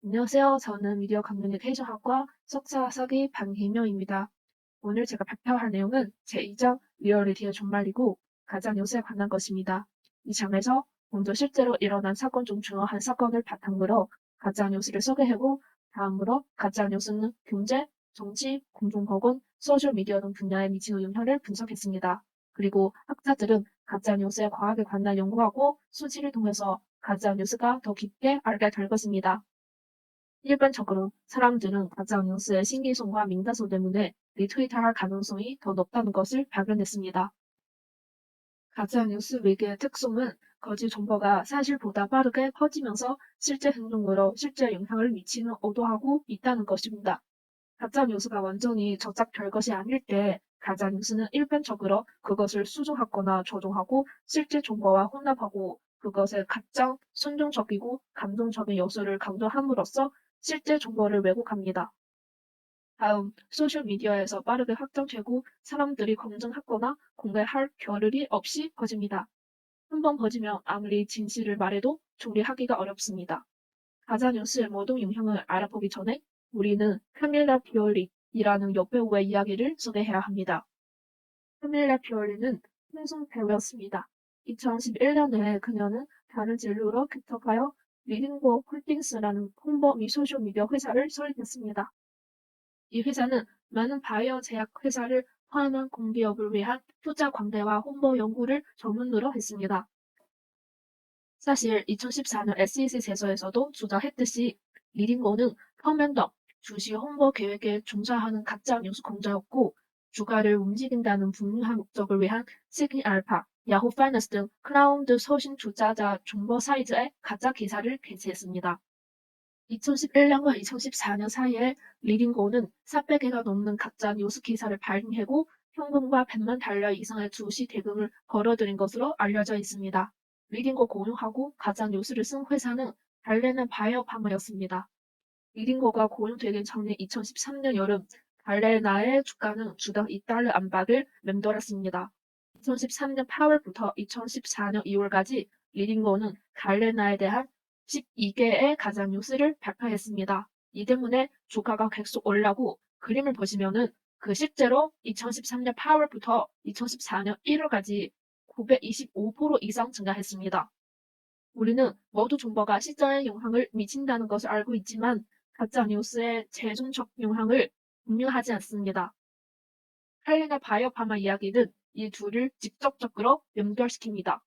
안녕하세요. 저는 미디어 커뮤니케이션학과 석사 학위 박희명입니다. 오늘 제가 발표할 내용은 제2장 리얼리티의 종말이고 가짜 뉴스에 관한 것입니다. 이 장에서 먼저 실제로 일어난 사건 중 중요한 사건을 바탕으로 가짜 뉴스를 소개하고 다음으로 가짜 뉴스는 경제, 정치, 공중보건, 소셜미디어 등 분야에 미치는 영향을 분석했습니다. 그리고 학자들은 가짜 뉴스에 과학에 관한 연구하고 수치를 통해서 가짜 뉴스가 더 깊게 알게 될 것입니다. 일반적으로 사람들은 가짜 뉴스의 신기성과 민감성 때문에 리트윗할 가능성이 더 높다는 것을 발견했습니다. 가짜 뉴스 위기의 특성은 거짓 정보가 사실보다 빠르게 퍼지면서 실제 행동으로 실제 영향을 미치는 오도하고 있다는 것입니다. 가짜 뉴스가 완전히 저작될 것이 아닐 때 가짜 뉴스는 일반적으로 그것을 수정하거나 조정하고 실제 정보와 혼합하고 그것의 가장 순종적이고 감동적인 요소를 강조함으로써 실제 정보를 왜곡합니다. 다음, 소셜미디어에서 빠르게 확장되고 사람들이 검증하거나 공개할 겨를이 없이 퍼집니다. 한번 퍼지면 아무리 진실을 말해도 조리하기가 어렵습니다. 가짜뉴스의 모든 영향을 알아보기 전에 우리는 카밀라 피올리라는 여배우의 이야기를 소개해야 합니다. 카밀라 피올리는 홍콩 배우였습니다. 2011년에 그녀는 다른 진로로 캡터하여 리딩고 홀딩스라는 홍보 및 소셜미디어 회사를 설립했습니다. 이 회사는 많은 바이오 제약 회사를 포함한 공기업을 위한 투자 광대와 홍보 연구를 전문으로 했습니다. 사실 2014년 SEC 제소에서도 주장했듯이 리딩고는 서명덕 주식 홍보 계획에 종사하는 가짜 뉴스 공자였고 주가를 움직인다는 분명한 목적을 위한 시그니알파, 야후 파이낸스 등 크라우드 소신 투자자 정보 사이트에 가짜 기사를 게재했습니다. 2011년과 2014년 사이에 리딩고는 400개가 넘는 가짜 뉴스 기사를 발행하고 현금과 100만 달러 이상의 주식 대금을 벌어들인 것으로 알려져 있습니다. 리딩고 공유하고 가짜 뉴스를 쓴 회사는 달레나 바이오파마였습니다. 리딩고가 공유되기 전인 2013년 여름 달레나의 주가는 주당 2달러 안팎을 맴돌았습니다. 2013년 8월부터 2014년 2월까지 리딩고는 달레나에 대한 12개의 가짜 뉴스를 발표했습니다. 이 때문에 주가가 계속 올라고 그림을 보시면은 그 실제로 2013년 8월부터 2014년 1월까지 925% 이상 증가했습니다. 우리는 모두 정보가 시장에 영향을 미친다는 것을 알고 있지만 가짜 뉴스의 최종적 영향을 분명하지 않습니다. 칼리나 바이오파마 이야기는 이 둘을 직접적으로 연결시킵니다.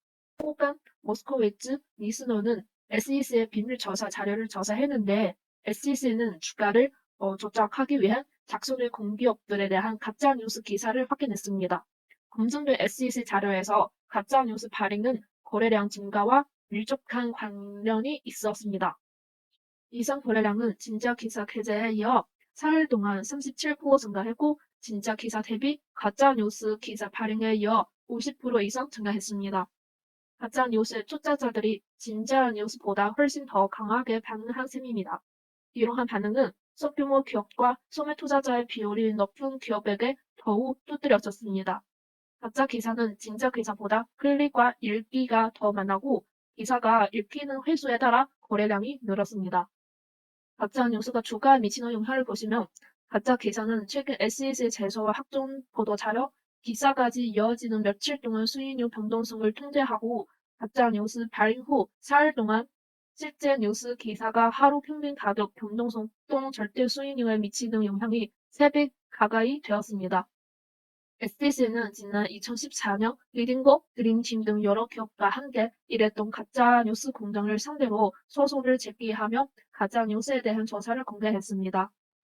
호간 모스코위츠 니스노는 SEC의 비밀 조사 자료를 조사했는데 SEC는 주가를 조작하기 위한 작성된 공기업들에 대한 가짜 뉴스 기사를 확인했습니다. 검증된 SEC 자료에서 가짜 뉴스 발행은 거래량 증가와 밀접한 관련이 있었습니다. 이상 거래량은 진짜 기사 게재에 이어 4일 동안 37% 증가했고 진짜 기사 대비 가짜 뉴스 기사 발행에 이어 50% 이상 증가했습니다. 가짜 뉴스의 투자자들이 진짜 뉴스보다 훨씬 더 강하게 반응한 셈입니다. 이러한 반응은 소규모 기업과 소매 투자자의 비율이 높은 기업에게 더욱 두드려졌습니다. 가짜 기사는 진짜 기사보다 클릭과 읽기가 더 많았고 기사가 읽히는 횟수에 따라 거래량이 늘었습니다. 가짜 뉴스가 주가에 미치는 영향을 보시면 가짜 기사는 최근 SEC 제소와 학종 보도 자료, 기사까지 이어지는 며칠 동안 수익률 변동성을 통제하고 가짜 뉴스 발행 후 4일 동안 실제 뉴스 기사가 하루 평균 가격 변동성 또는 절대 수익률에 미치는 영향이 3배 가까이 되었습니다. SEC는 지난 2014년 리딩고, 드림팀 등 여러 기업과 함께 일했던 가짜 뉴스 공장을 상대로 소송을 제기하며 가짜 뉴스에 대한 조사를 공개했습니다.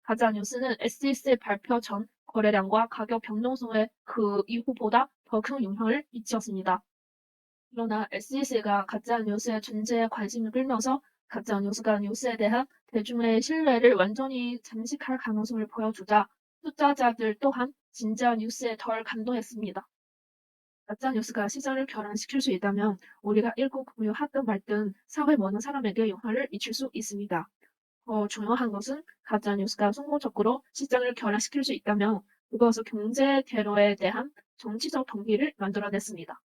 가짜 뉴스는 SEC 발표 전 거래량과 가격 변동성에 그 이후보다 더 큰 영향을 미쳤습니다. 그러나 SEC가 가짜 뉴스의 존재에 관심을 끌면서 가짜 뉴스가 뉴스에 대한 대중의 신뢰를 완전히 잠식할 가능성을 보여주자 투자자들 또한 진짜 뉴스에 덜 감동했습니다. 가짜 뉴스가 시장을 교란시킬 수 있다면 우리가 읽고 공유하든 말든 사회 모든 사람에게 영향을 미칠 수 있습니다. 더 중요한 것은 가짜 뉴스가 성공적으로 시장을 교란시킬 수 있다면 그것은 경제 테러에 대한 정치적 동기를 만들어냈습니다.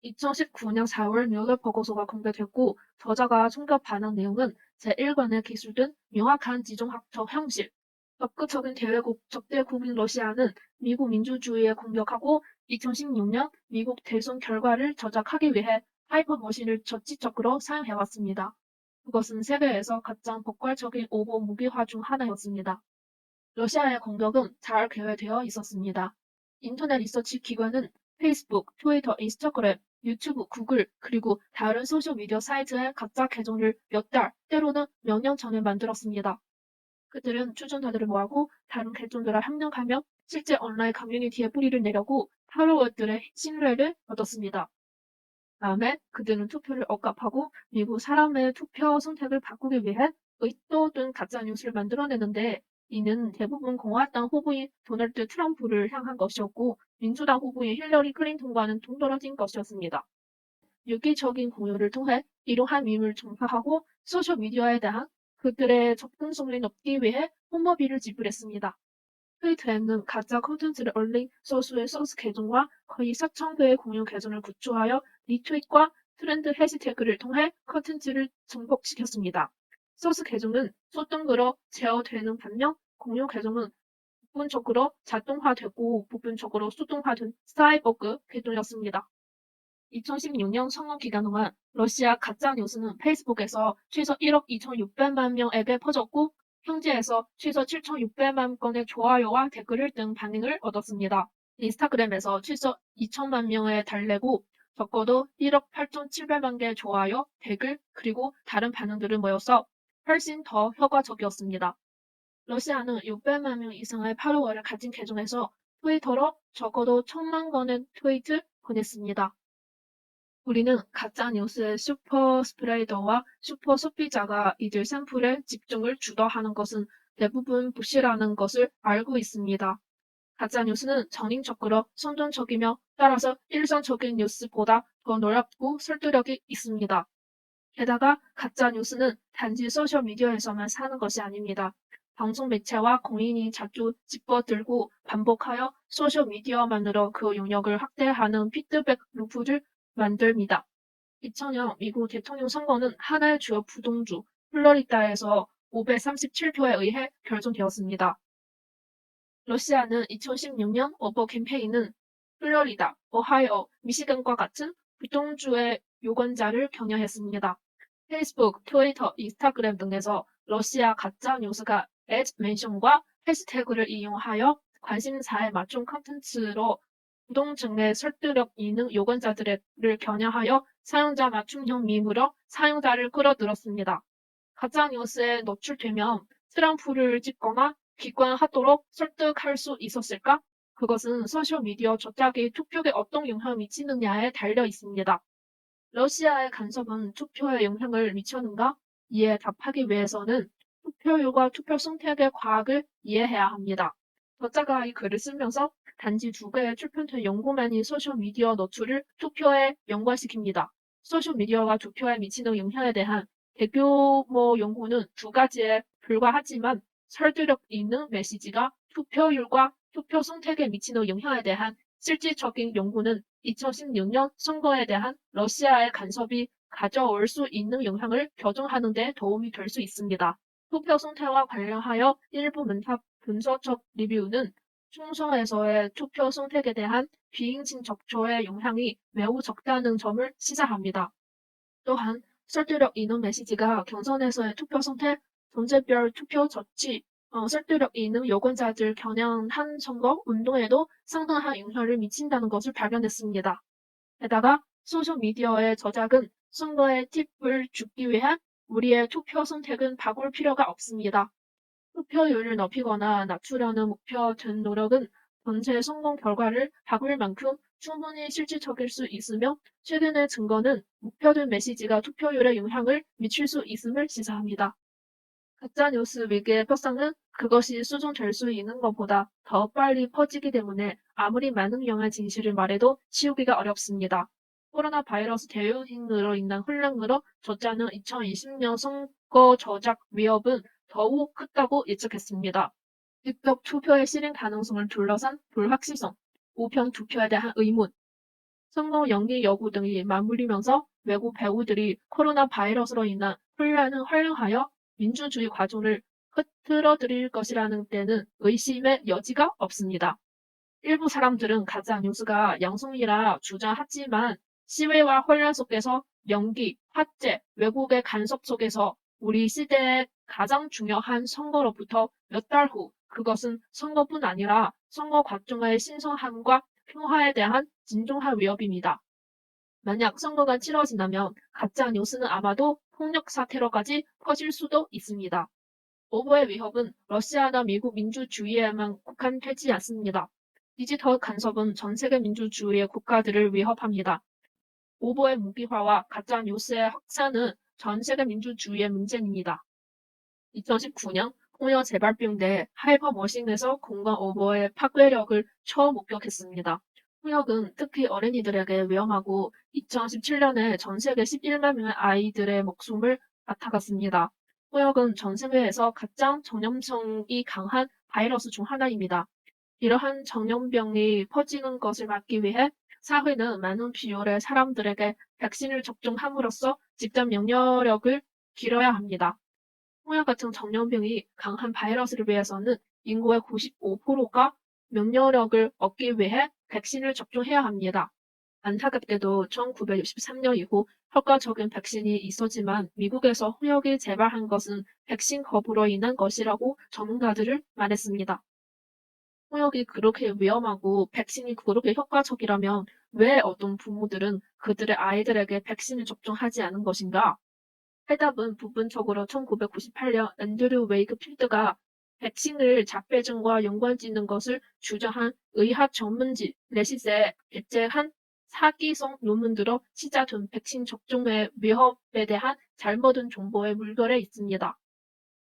2019년 4월 뮤얼 보고서가 공개됐고 저자가 총격 반응 내용은 제1관의 기술된 명확한 지정학적 형식, 적극적인 대외국 적대국인 러시아는 미국 민주주의에 공격하고 2016년 미국 대선 결과를 저작하기 위해 하이퍼머신을 적극적으로 사용해왔습니다. 그것은 세계에서 가장 폭발적인 오보 무기화 중 하나였습니다. 러시아의 공격은 잘 계획되어 있었습니다. 인터넷 리서치 기관은 페이스북, 트위터, 인스타그램, 유튜브, 구글, 그리고 다른 소셜미디어 사이트의 가짜 계정을 몇 달, 때로는 몇 년 전에 만들었습니다. 그들은 추종자들을 모으고 다른 계정들과 협력하며 실제 온라인 커뮤니티에 뿌리를 내려고 팔로워들의 신뢰를 얻었습니다. 다음에 그들은 투표를 억압하고 미국 사람의 투표 선택을 바꾸기 위해 의도된 가짜뉴스를 만들어내는데 이는 대부분 공화당 후보인 도널드 트럼프를 향한 것이었고 민주당 후보인 힐러리 클린턴과는 동떨어진 것이었습니다. 유기적인 공유를 통해 이러한 밈을 전파하고 소셜미디어에 대한 그들의 접근성을 높이기 위해 홍보비를 지불했습니다. 트위터에는 가짜 콘텐츠를 올린 소수의 소스 계정과 거의 4,000개의 공유 계정을 구축하여 리트윗과 트렌드 해시태그를 통해 콘텐츠를 증폭시켰습니다. 소스 계정은 수동으로 제어되는 반면 공유 계정은 부분적으로 자동화되고 부분적으로 수동화된 사이버그 계정이었습니다. 2016년 선거 기간 동안 러시아 가짜뉴스는 페이스북에서 최소 1억 2,600만 명에게 퍼졌고 현지에서 최소 7,600만 건의 좋아요와 댓글 등 반응을 얻었습니다. 인스타그램에서 최소 2천만 명에 달래고 적어도 1억 8,700만 개의 좋아요, 댓글, 그리고 다른 반응들을 모여서 훨씬 더 효과적이었습니다. 러시아는 600만 명 이상의 팔로워를 가진 계정에서 트위터로 적어도 1,000만 건의 트윗을 보냈습니다. 우리는 가짜 뉴스의 슈퍼 스프레이더와 슈퍼 소비자가 이들 샘플에 집중을 주도하는 것은 대부분 부실하는 것을 알고 있습니다. 가짜 뉴스는 전인적으로 선정적이며 따라서 일상적인 뉴스보다 더 놀랍고 설득력이 있습니다. 게다가 가짜 뉴스는 단지 소셜미디어에서만 사는 것이 아닙니다. 방송 매체와 공인이 자주 집어들고 반복하여 소셜미디어만으로 그 영역을 확대하는 피드백 루프를 만듭니다. 2000년 미국 대통령 선거는 하나의 주요 부동주 플로리다에서 537표에 의해 결정되었습니다. 러시아는 2016년 오버 캠페인은 플로리다, 오하이오, 미시간과 같은 부동주의 유권자를 겨냥했습니다. 페이스북, 트위터, 인스타그램 등에서 러시아 가짜 뉴스가 at 멘션과 해시태그를 이용하여 관심사에 맞춘 콘텐츠로 부동층의 설득력 있는 유권자들을 겨냥하여 사용자 맞춤형 밈으로 사용자를 끌어들였습니다. 가짜 뉴스에 노출되면 트럼프를 찍거나 기권하도록 설득할 수 있었을까? 그것은 소셜미디어 조작이 투표에 어떤 영향을 미치느냐에 달려 있습니다. 러시아의 간섭은 투표에 영향을 미쳤는가? 이에 답하기 위해서는 투표율과 투표 선택의 과학을 이해해야 합니다. 저자가 이 글을 쓰면서 단지 두 개의 출판된 연구만이 소셜미디어 노출을 투표에 연관시킵니다. 소셜미디어가 투표에 미치는 영향에 대한 대규모 연구는 두 가지에 불과하지만 설득력 있는 메시지가 투표율과 투표 선택에 미치는 영향에 대한 실질적인 연구는 2016년 선거에 대한 러시아의 간섭이 가져올 수 있는 영향을 교정하는 데 도움이 될 수 있습니다. 투표 선택과 관련하여 일부 문학 분석적 리뷰는 총선에서의 투표 선택에 대한 비인칭 적조의 영향이 매우 적다는 점을 시사합니다. 또한 설득력 있는 메시지가 경선에서의 투표 선택, 존재별 투표 조치, 설득력 있는 유권자들 겨냥한 선거 운동에도 상당한 영향을 미친다는 것을 발견했습니다. 게다가 소셜미디어의 저작은 선거의 팁을 주기 위한 우리의 투표 선택은 바꿀 필요가 없습니다. 투표율을 높이거나 낮추려는 목표된 노력은 전체 성공 결과를 바꿀 만큼 충분히 실질적일 수 있으며 최근의 증거는 목표된 메시지가 투표율에 영향을 미칠 수 있음을 시사합니다. 가짜뉴스 위기의 표상은 그것이 수정될 수 있는 것보다 더 빨리 퍼지기 때문에 아무리 많은 양의 진실을 말해도 치우기가 어렵습니다. 코로나 바이러스 대유행으로 인한 혼란으로 저자는 2020년 선거 저작 위협은 더욱 크다고 예측했습니다. 직접 투표의 실행 가능성을 둘러싼 불확실성, 우편 투표에 대한 의문, 선거 연기 여부 등이 맞물리면서 외국 배우들이 코로나 바이러스로 인한 혼란을 활용하여 민주주의 과정을 흐트러뜨릴 것이라는 데는 의심의 여지가 없습니다. 일부 사람들은 가짜 뉴스가 양성이라 주장하지만 시위와 혼란 속에서 연기, 화재, 외국의 간섭 속에서 우리 시대의 가장 중요한 선거로부터 몇 달 후 그것은 선거뿐 아니라 선거 과정의 신성함과 평화에 대한 진정한 위협입니다. 만약 선거가 치러진다면 가짜 뉴스는 아마도 폭력 사태로까지 퍼질 수도 있습니다. 오보의 위협은 러시아나 미국 민주주의에만 국한되지 않습니다. 디지털 간섭은 전 세계 민주주의의 국가들을 위협합니다. 오보의 무기화와 가짜 뉴스의 확산은 전 세계 민주주의의 문제입니다. 2019년 홍역 재발병 때 하이퍼머신에서 공간 오보의 파괴력을 처음 목격했습니다. 홍역은 특히 어린이들에게 위험하고 2017년에 전 세계 11만 명의 아이들의 목숨을 앗아갔습니다. 홍역은 전 세계에서 가장 전염성이 강한 바이러스 중 하나입니다. 이러한 전염병이 퍼지는 것을 막기 위해 사회는 많은 비율의 사람들에게 백신을 접종함으로써 집단 면역력을 길러야 합니다. 홍역 같은 전염병이 강한 바이러스를 위해서는 인구의 95%가 면역력을 얻기 위해 백신을 접종해야 합니다. 안타깝게도 1963년 이후 효과적인 백신이 있었지만 미국에서 홍역이 재발한 것은 백신 거부로 인한 것이라고 전문가들을 말했습니다. 홍역이 그렇게 위험하고 백신이 그렇게 효과적이라면 왜 어떤 부모들은 그들의 아이들에게 백신을 접종하지 않은 것인가? 해답은 부분적으로 1998년 앤드류 웨이크필드가 백신을 자폐증과 연관짓는 것을 주장한 의학 전문지 레시스에 배제한 사기성 논문들로 시작된 백신 접종의 위협에 대한 잘못된 정보에 물결해 있습니다.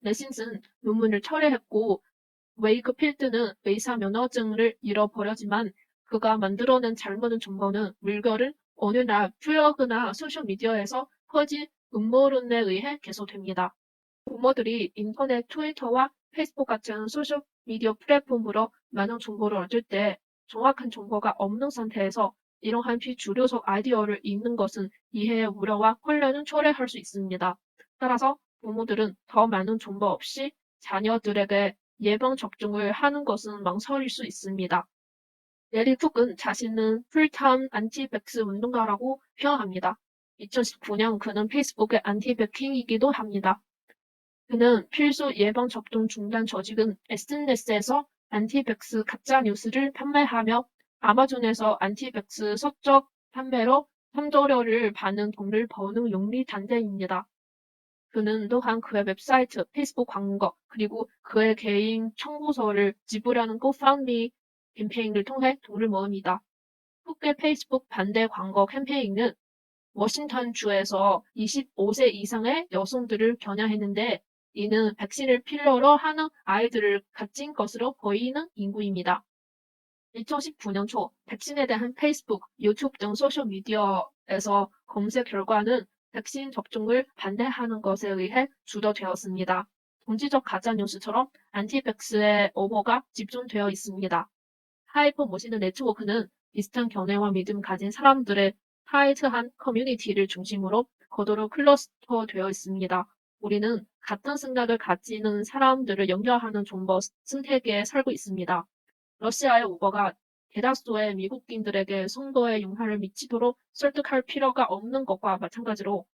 레신스는 논문을 철회했고 웨이크필드는 의사 면허증을 잃어버렸지만 그가 만들어낸 잘못된 정보는 물결을 어느 날 블로그나 소셜미디어에서 퍼진 음모론에 의해 개소됩니다. 부모들이 인터넷, 트위터와 페이스북 같은 소셜미디어 플랫폼으로 많은 정보를 얻을 때 정확한 정보가 없는 상태에서 이러한 비주류적 아이디어를 읽는 것은 이해의 우려와 혼란을 초래할 수 있습니다. 따라서 부모들은 더 많은 정보 없이 자녀들에게 예방접종을 하는 것은 망설일 수 있습니다. 레리 쿡은 자신은 풀타임 안티백스 운동가라고 표현합니다. 2019년 그는 페이스북의 안티백킹이기도 합니다. 그는 필수 예방접종 중단 조직은 SNS에서 안티백스 가짜 뉴스를 판매하며 아마존에서 안티백스 서적 판매로 3조료를 받는 돈을 버는 용리 단체입니다. 그는 또한 그의 웹사이트, 페이스북 광고, 그리고 그의 개인 청구서를 지불하는 GoFundMe 캠페인을 통해 돈을 모읍니다. 쿡의 페이스북 반대 광고 캠페인은 워싱턴주에서 25세 이상의 여성들을 겨냥했는데 이는 백신을 필러로 하는 아이들을 가진 것으로 보이는 인구입니다. 2019년 초 백신에 대한 페이스북, 유튜브 등 소셜미디어에서 검색 결과는 백신 접종을 반대하는 것에 의해 주도되었습니다. 동지적 가짜뉴스처럼 안티백스의 오보가 집중되어 있습니다. 하이퍼모시는 네트워크는 비슷한 견해와 믿음 가진 사람들의 타이트한 커뮤니티를 중심으로 고도로 클러스터되어 있습니다. 우리는 같은 생각을 가지는 사람들을 연결하는 정보 생태계에 살고 있습니다. 러시아의 오버가 대다수의 미국인들에게 선거에 영향을 미치도록 설득할 필요가 없는 것과 마찬가지로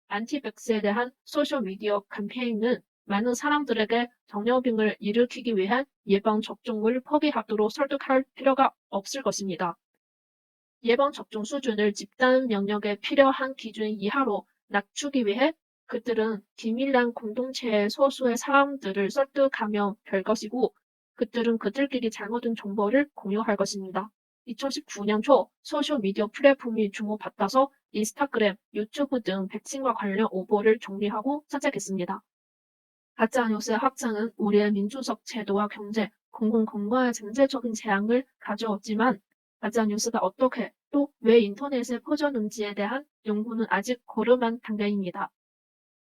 안티백스에 대한 소셜미디어 캠페인은 많은 사람들에게 전염병을 일으키기 위한 예방접종을 포기하도록 설득할 필요가 없을 것입니다. 예방접종 수준을 집단 면역에 필요한 기준 이하로 낮추기 위해 그들은 비밀한 공동체의 소수의 사람들을 설득하며 될 것이고 그들은 그들끼리 잘못된 정보를 공유할 것입니다. 2019년 초 소셜미디어 플랫폼이 주목받아서 인스타그램, 유튜브 등 백신과 관련 오보를 정리하고 삭제했습니다. 가짜뉴스의 확장은 우리의 민주적 제도와 경제, 공공건강에 잠재적인 재앙을 가져왔지만 가짜뉴스가 어떻게 또 왜 인터넷에 퍼졌는지에 대한 연구는 아직 고름한 단계입니다.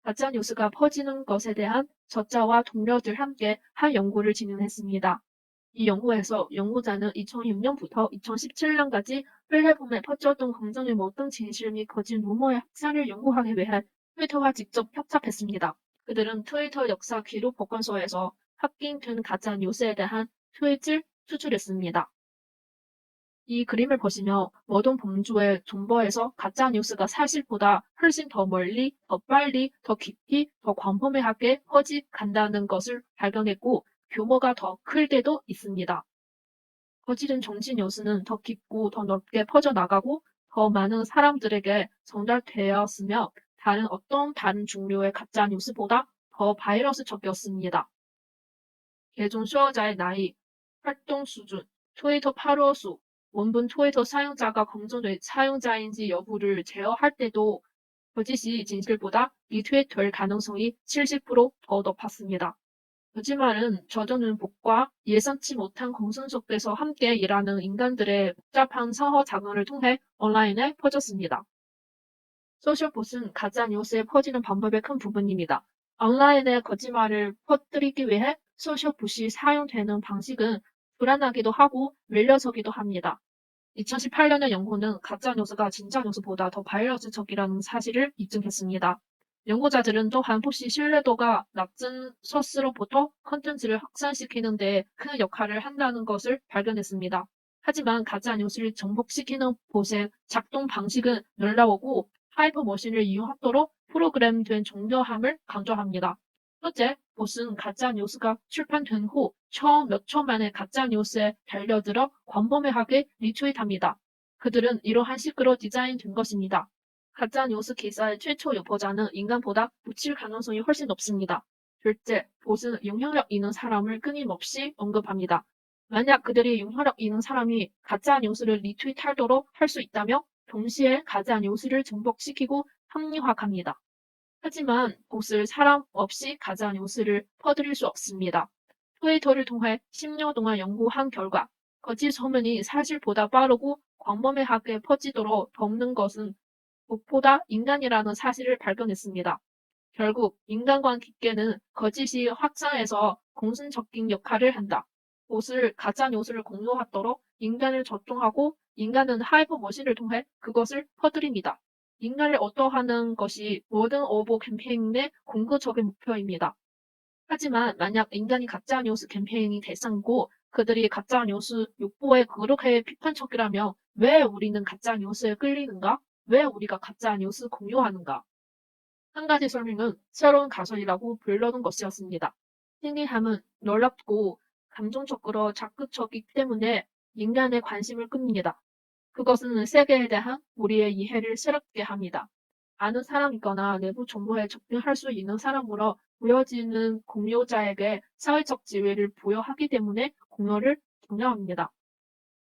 가짜뉴스가 퍼지는 것에 대한 저자와 동료들 함께 한 연구를 진행했습니다. 이 연구에서 연구자는 2006년부터 2017년까지 플랫폼에 퍼졌던 긍정의 모든 진실 및 거짓 루머의 확산을 연구하기 위해 트위터와 직접 협작했습니다. 그들은 트위터 역사 기록 보관소에서 합격된 가짜 뉴스에 대한 트윗을 추출했습니다. 이 그림을 보시면 모든 범주의 정보에서 가짜 뉴스가 사실보다 훨씬 더 멀리, 더 빨리, 더 깊이, 더 광범위하게 퍼져간다는 것을 발견했고 규모가 더 클 때도 있습니다. 거짓된 정치 뉴스는 더 깊고 더 넓게 퍼져나가고 더 많은 사람들에게 전달되었으며 다른 종류의 가짜 뉴스보다 더 바이러스적이었습니다. 계정 수요자의 나이, 활동 수준, 트위터 팔로워 수, 원본 트위터 사용자가 검증된 사용자인지 여부를 제어할 때도 거짓이 진실보다 리트윗될 가능성이 70%더 높았습니다. 거짓말은 젖어는 복과 예상치 못한 공선 속에서 함께 일하는 인간들의 복잡한 상호작용을 통해 온라인에 퍼졌습니다. 소셜봇은 가짜 뉴스에 퍼지는 방법의 큰 부분입니다. 온라인에 거짓말을 퍼뜨리기 위해 소셜봇이 사용되는 방식은 불안하기도 하고 밀려서기도 합니다. 2018년의 연구는 가짜 뉴스가 진짜 뉴스보다 더 바이러스적이라는 사실을 입증했습니다. 연구자들은 또한 봇이 신뢰도가 낮은 소스로부터 컨텐츠를 확산시키는 데 큰 역할을 한다는 것을 발견했습니다. 하지만 가짜 뉴스를 정복시키는 봇의 작동 방식은 놀라우고 하이퍼머신을 이용하도록 프로그램된 정교함을 강조합니다. 첫째, 봇은 가짜 뉴스가 출판된 후 처음 몇 초 만에 가짜 뉴스에 달려들어 광범위하게 리트윗합니다. 그들은 이러한 식으로 디자인된 것입니다. 가짜 뉴스 기사의 최초 유포자는 인간보다 묻힐 가능성이 훨씬 높습니다. 둘째, 봇은 영향력 있는 사람을 끊임없이 언급합니다. 만약 그들이 영향력 있는 사람이 가짜 뉴스를 리트윗하도록 할 수 있다면 동시에 가짜 뉴스를 정복시키고 합리화합니다. 하지만 봇을 사람 없이 가짜 뉴스를 퍼뜨릴 수 없습니다. 트위터를 통해 10년 동안 연구한 결과 거짓 소문이 사실보다 빠르고 광범위하게 퍼지도록 돕는 것은 봇보다 인간이라는 사실을 발견했습니다. 결국 인간과 기계는 거짓이 확산해서 공신적인 역할을 한다. 봇을 가짜 뉴스를 공유하도록 인간을 접종하고 인간은 하이퍼머신을 통해 그것을 퍼뜨립니다. 인간을 어떠하는 것이 모든 오보 캠페인의 궁극적인 목표입니다. 하지만 만약 인간이 가짜 뉴스 캠페인이 대상이고 그들이 가짜 뉴스 욕보에 그렇게 비판적이라면 왜 우리는 가짜 뉴스에 끌리는가? 왜 우리가 가짜 뉴스 공유하는가? 한 가지 설명은 새로운 가설이라고 불러는 것이었습니다. 신기함은 놀랍고 감정적으로 자극적이기 때문에 인간의 관심을 끕니다. 그것은 세계에 대한 우리의 이해를 새롭게 합니다. 아는 사람이거나 내부 정보에 접근할 수 있는 사람으로 보여지는 공유자에게 사회적 지위를 부여하기 때문에 공유를 격려합니다.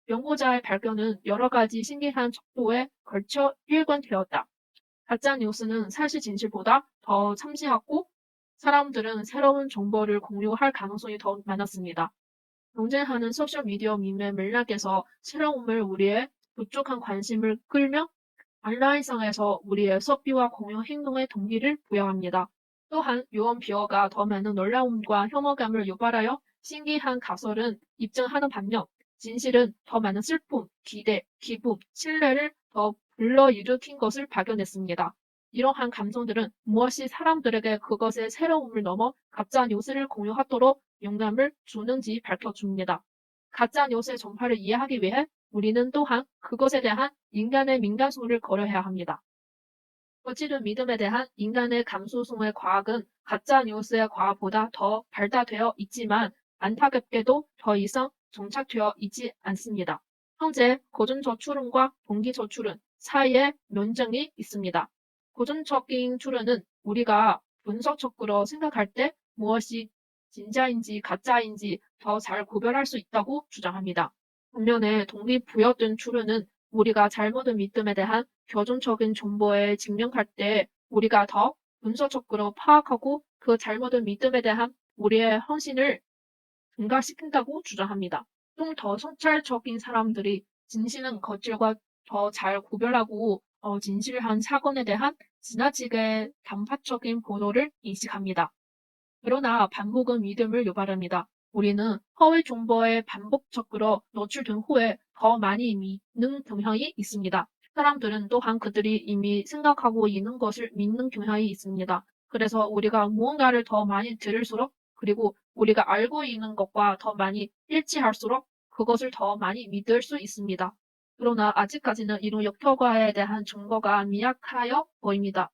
연구자의 발견은 여러 가지 신기한 척도에 걸쳐 일관되었다. 가짜 뉴스는 사실 진실보다 더 참신하고 사람들은 새로운 정보를 공유할 가능성이 더 많았습니다. 경쟁하는 소셜미디어 밈의 맥락에서 새로움을 우리의 부족한 관심을 끌며 온라인상에서 우리의 소비와 공유 행동의 동기를 부여합니다. 또한 요원 비어가 더 많은 놀라움과 혐오감을 유발하여 신기한 가설은 입증하는 반면 진실은 더 많은 슬픔, 기대, 기분, 신뢰를 더 불러일으킨 것을 발견했습니다. 이러한 감정들은 무엇이 사람들에게 그것의 새로움을 넘어 가짜 뉴스를 공유하도록 영감을 주는지 밝혀줍니다. 가짜 뉴스의 전파를 이해하기 위해 우리는 또한 그것에 대한 인간의 민감성을 고려해야 합니다. 거짓된 믿음에 대한 인간의 감수성의 과학은 가짜 뉴스의 과학보다 더 발달되어 있지만 안타깝게도 더 이상 정착되어 있지 않습니다. 현재 고전저출론과 동기저출론 사이에 논쟁이 있습니다. 고전적인 추론은 우리가 분석적으로 생각할 때 무엇이 진짜인지 가짜인지 더 잘 구별할 수 있다고 주장합니다. 반면에 동기부여된 추론은 우리가 잘못된 믿음에 대한 교정적인 정보에 직면할 때 우리가 더 분석적으로 파악하고 그 잘못된 믿음에 대한 우리의 헌신을 증가시킨다고 주장합니다. 좀 더 성찰적인 사람들이 진실은 거짓과 더 잘 구별하고 진실한 사건에 대한 지나치게 단파적인 보도를 인식합니다. 그러나 반복은 믿음을 유발합니다. 우리는 허위 정보에 반복적으로 노출된 후에 더 많이 믿는 경향이 있습니다. 사람들은 또한 그들이 이미 생각하고 있는 것을 믿는 경향이 있습니다. 그래서 우리가 무언가를 더 많이 들을수록 그리고 우리가 알고 있는 것과 더 많이 일치할수록 그것을 더 많이 믿을 수 있습니다. 그러나 아직까지는 이런 역효과에 대한 증거가 미약하여 보입니다.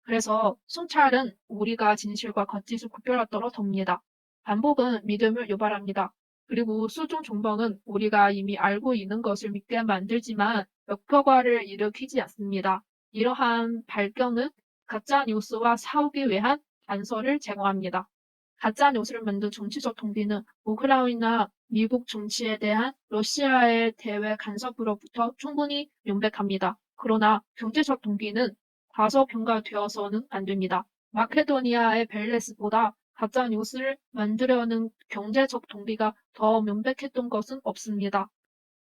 그래서 성찰은 우리가 진실과 거짓을 구별하도록 돕니다. 반복은 믿음을 유발합니다. 그리고 수중 정보는 우리가 이미 알고 있는 것을 믿게 만들지만 역효과를 일으키지 않습니다. 이러한 발견은 가짜 뉴스와 싸우기 위한 단서를 제공합니다. 가짜 뉴스를 만든 정치적 동기는 우크라이나 미국 정치에 대한 러시아의 대외 간섭으로부터 충분히 명백합니다. 그러나 경제적 동기는 과소평가되어서는 안 됩니다. 마케도니아의 벨레스보다 가짜 뉴스를 만들려는 경제적 동기가 더 명백했던 것은 없습니다.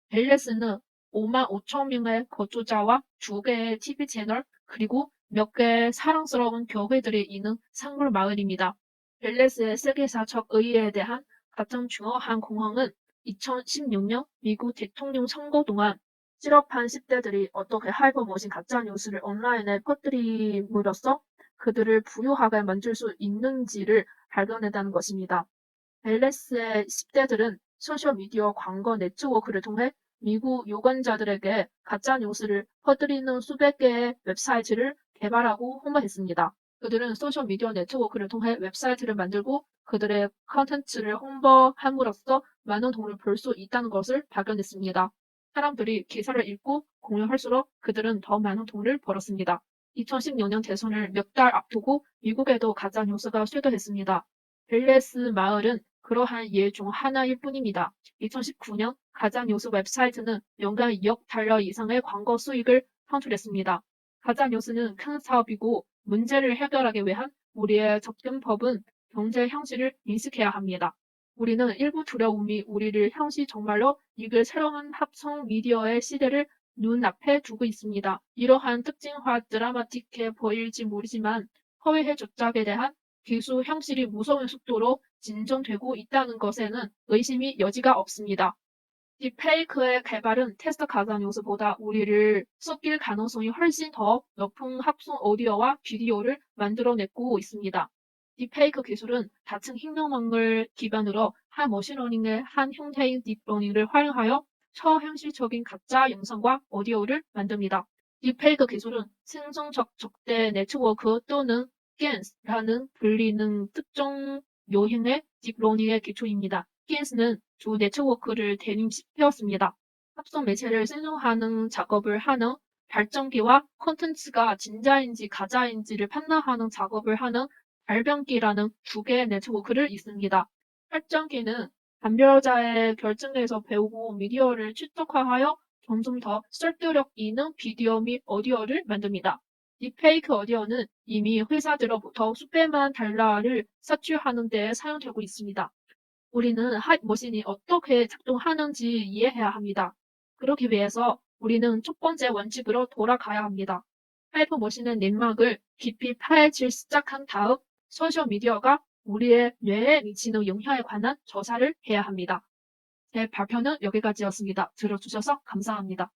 벨레스는 5만 5천 명의 거주자와 2개의 TV 채널 그리고 몇 개의 사랑스러운 교회들이 있는 산골 마을입니다. 벨레스의 세계사적 의의에 대한 가장 중요한 공헌은 2016년 미국 대통령 선거 동안 실업한 10대들이 어떻게 하이퍼머신 가짜뉴스를 온라인에 퍼뜨림으로써 그들을 부유하게 만들 수 있는지를 발견했다는 것입니다. 벨레스의 10대들은 소셜미디어 광고 네트워크를 통해 미국 유권자들에게 가짜뉴스를 퍼뜨리는 수백 개의 웹사이트를 개발하고 홍보했습니다. 그들은 소셜미디어 네트워크를 통해 웹사이트를 만들고 그들의 컨텐츠를 홍보함으로써 많은 돈을 벌 수 있다는 것을 발견했습니다. 사람들이 기사를 읽고 공유할수록 그들은 더 많은 돈을 벌었습니다. 2016년 대선을 몇 달 앞두고 미국에도 가짜뉴스가 쇄도했습니다. 벨레스 마을은 그러한 예 중 하나일 뿐입니다. 2019년 가짜뉴스 웹사이트는 연간 2억 달러 이상의 광고 수익을 창출했습니다. 가짜뉴스는 큰 사업이고 문제를 해결하기 위한 우리의 접근법은 경제 현실을 인식해야 합니다. 우리는 일부 두려움이 우리를 현실 정말로 이글 새로운 합성 미디어의 시대를 눈앞에 두고 있습니다. 이러한 특징화 드라마틱해 보일지 모르지만 허위의 조작에 대한 기술 현실이 무서운 속도로 진전되고 있다는 것에는 의심이 여지가 없습니다. 딥페이크의 개발은 테스트 가짜뉴스보다 우리를 섞일 가능성이 훨씬 더 높은 합성 오디오와 비디오를 만들어내고 있습니다. 딥페이크 기술은 다층 흉내망을 기반으로 한 머신러닝의 한 형태인 딥러닝을 활용하여 초현실적인 가짜 영상과 오디오를 만듭니다. 딥페이크 기술은 생성적 적대 네트워크 또는 GANs라는 불리는 특정 요행의 딥러닝의 기초입니다. GANs는 주 네트워크를 대립시켰습니다. 합성 매체를 생성하는 작업을 하는 발전기와 콘텐츠가 진짜인지 가짜인지를 판단하는 작업을 하는 발변기라는 두 개의 네트워크를 있습니다. 발전기는 감별자의 결정에서 배우고 미디어를 추적화하여 점점 더 설득력 있는 비디오 및 오디오를 만듭니다. 딥페이크 오디오는 이미 회사들로부터 수백만 달러를 사출하는 데 사용되고 있습니다. 우리는 하이머신이 어떻게 작동하는지 이해해야 합니다. 그러기 위해서 우리는 첫 번째 원칙으로 돌아가야 합니다. 하이퍼머신은 넷막을 깊이 파헤칠 시작한 다음 소셜미디어가 우리의 뇌에 미치는 영향에 관한 조사를 해야 합니다. 제 발표는 여기까지였습니다. 들어주셔서 감사합니다.